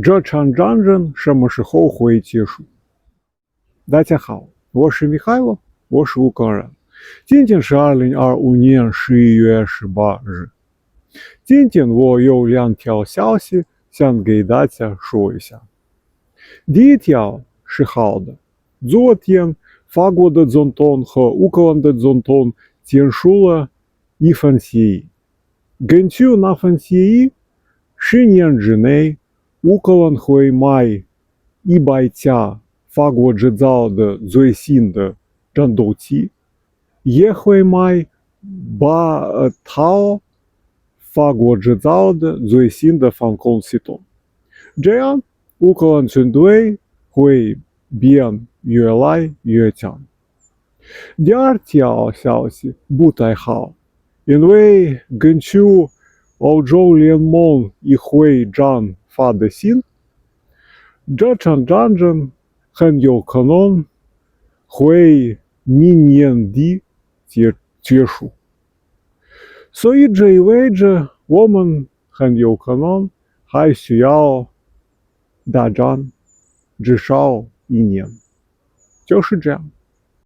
这场战争什么时候会结束？大家好，我是米海洛，我是乌克兰人。今天是2025年11月18日。今天我有两条消息想给大家说一下。第一条是好的，昨天法国的总统和乌克兰的总统签署了一份协议。根据那份协议，10年之内，乌克兰会买100架法国制造的最新的战斗机，也会买8套法国制造的最新的防空系统。这样，乌克兰军队会变越来越强。第二条消息不太好，因为根据欧洲联盟议会长发的信，这场战争很有可能会明年底结束，所以这意味着我们很有可能还需要打仗至少1年，就是这样。